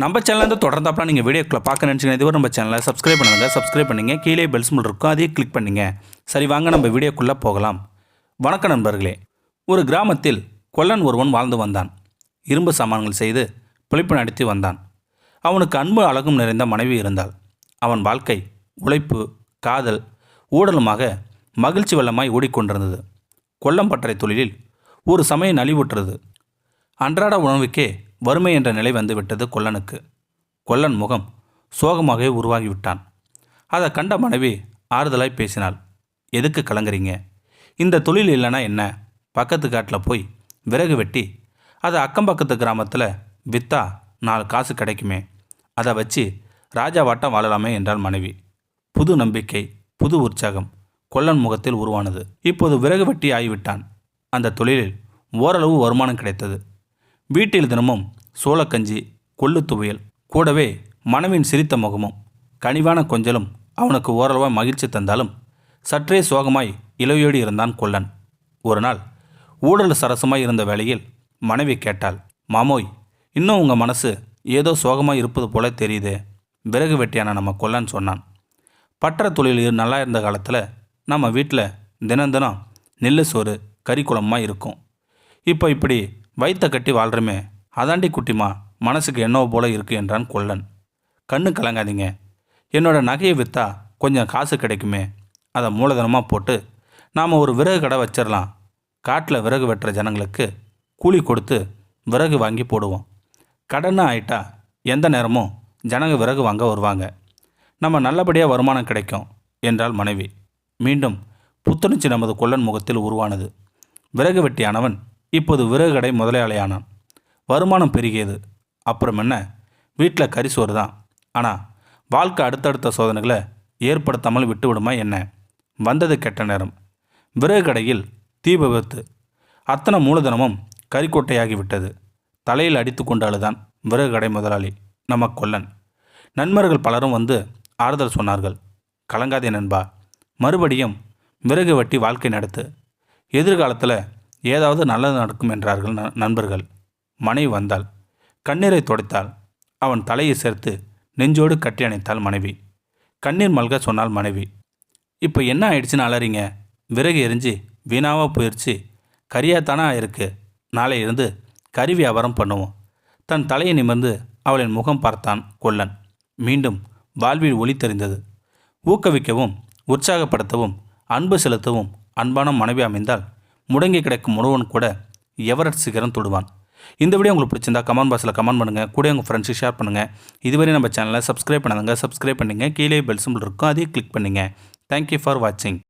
நம்ம சேனல் தொடர்ந்தாப்பா நீங்கள் வீடியோக்குள்ளே பார்க்க நினச்சிங்கன்னா இதுவரை நம்ம சேனலை சப்ஸ்கிரைப் பண்ணுங்கள். சப்ஸ்கிரைப் பண்ணிங்க. கீழே பெல் சிம்பல் இருக்கும், அதையும் கிளிக் பண்ணிங்க. சரி, வாங்க நம்ம வீடியோக்குள்ளே போகலாம். வணக்கம் நண்பர்களே. ஒரு கிராமத்தில் கொல்லன் ஒருவன் வாழ்ந்து வந்தான். இரும்பு சாமான்கள் செய்து பிழைப்பு நடத்தி வந்தான். அவனுக்கு அன்பு அழகும் நிறைந்த மனைவி இருந்தாள். அவன் வாழ்க்கை உழைப்பு, காதல், ஊடலுமாக மகிழ்ச்சி வெள்ளமாய் ஓடிக்கொண்டிருந்தது. கொல்லம் பட்டறை தொழிலில் ஒரு சமயம் நலிவுற்றது. அன்றாட உணவுக்கே வறுமை என்ற நிலை வந்து விட்டது கொல்லனுக்கு. கொல்லன் முகம் சோகமாகவே உருவாகிவிட்டான். அதை கண்ட மனைவி ஆறுதலாய் பேசினாள். எதுக்கு கலங்குறீங்க? இந்த தொழில் இல்லைன்னா என்ன? பக்கத்து காட்டில் போய் விறகு வெட்டி அதை அக்கம் பக்கத்து கிராமத்தில் விற்றா 4 காசு கிடைக்குமே, அதை வச்சு ராஜாவாட்டம் வாழலாமே என்றாள் மனைவி. புது நம்பிக்கை, புது உற்சாகம் கொல்லன் முகத்தில் உருவானது. இப்போது விறகு வெட்டி ஆகிவிட்டான். அந்த தொழிலில் ஓரளவு வருமானம் கிடைத்தது. வீட்டில் தினமும் சோளக்கஞ்சி, கொள்ளு துவையல், கூடவே மனைவின் சிரித்த முகமும் கனிவான கொஞ்சலும் அவனுக்கு ஓரளவாக மகிழ்ச்சி தந்தாலும் சற்றே சோகமாய் இளவையோடு இருந்தான் கொல்லன். ஒரு நாள் ஊடல் சரசமாய் இருந்த வேளையில் மனைவி கேட்டாள், மாமோய், இன்னும் உங்கள் மனசு ஏதோ சோகமாக இருப்பது போல தெரியுதே. விறகு வெட்டியான நம்ம கொல்லன் சொன்னான். பட்டற தொழில் நல்லா இருந்த காலத்தில் நம்ம வீட்டில் தினம் தினம் நெல் சோறு கறி குழம்புமாக இருக்கும். இப்போ இப்படி வயிற்ற கட்டி வாழ்கிறமே, அதாண்டி குட்டிமா மனசுக்கு என்னவோ போல இருக்குது என்றான் கொல்லன். கண்ணு கலங்காதீங்க, என்னோட நகையை விற்றா கொஞ்சம் காசு கிடைக்குமே, அதை மூலதனமாக போட்டு நாம் ஒரு விறகு கடை வச்சிடலாம். காட்டில் விறகு வெட்டுற ஜனங்களுக்கு கூலி கொடுத்து விறகு வாங்கி போடுவோம். கடன்னு ஆயிட்டா எந்த நேரமும் ஜனங்க விறகு வாங்க வருவாங்க. நம்ம நல்லபடியாக வருமானம் கிடைக்கும் என்றாள் மனைவி. மீண்டும் புத்துணர்ச்சி நமது கொல்லன் முகத்தில் உருவானது. விறகு வெட்டியானவன் இப்போது விறகு கடை முதலாளியானான். வருமானம் பெருகியது. அப்புறம் என்ன, வீட்டில் கரிசோறு தான். ஆனால் வாழ்க்கை அடுத்தடுத்த சோதனைகளை ஏற்படுத்தாமல் விட்டு விடுமா என்ன? வந்தது கெட்ட நேரம். விறகு கடையில் தீ விபத்து. அத்தனை மூலதனமும் கறிக்கொட்டையாகிவிட்டது. தலையில் அடித்து கொண்டு அழுதான் விறகு கடை முதலாளி நம்ம கொல்லன். நண்பர்கள் பலரும் வந்து ஆறுதல் சொன்னார்கள். கலங்காதே நண்பா, மறுபடியும் விறகு வெட்டி வாழ்க்கை நடத்து. எதிர்காலத்தில் ஏதாவது நல்லது நடக்கும் என்றார்கள் நண்பர்கள். மனைவி வந்தாள். கண்ணீரை துடைத்தாள். அவன் தலையை சேர்த்து நெஞ்சோடு கட்டி அணைத்தாள் மனைவி. கண்ணீர் மல்க சொன்னாள் மனைவி. இப்போ என்ன ஆயிடுச்சுன்னு அலறீங்க? விறகு எரிஞ்சு வீணாவாக போயிடுச்சு, கரியாத்தானே ஆயிருக்கு. நாளை இருந்து கறி வியாபாரம் பண்ணுவோம். தன் தலையை நிமிர்ந்து அவளின் முகம் பார்த்தான் கொல்லன். மீண்டும் வாழ்வில் ஒளி தெரிந்தது. ஊக்குவிக்கவும் உற்சாகப்படுத்தவும் அன்பு செலுத்தவும் அன்பான மனைவி அமைந்தால் முடங்கி கிடக்கும் உணவன் கூட எவரெஸ்ட் சிகரம் தொடுவான். இந்த வீடியோ உங்களுக்கு பிடிச்சிருந்தா கமெண்ட் பாக்ஸில் கமெண்ட் பண்ணுங்கள். கூட உங்கள் ஃப்ரெண்ட்ஸுக்கு ஷேர் பண்ணுங்கள். இதுவரை நம்ம சேனலை சப்ஸ்கிரைப் பண்ணாதங்க சப்ஸ்கிரைப் பண்ணிங்க. கீழே பெல் சிம்பல் இருக்கும், அதையும் கிளிக் பண்ணிங்க. தேங்க்யூ ஃபார் வாட்சிங்.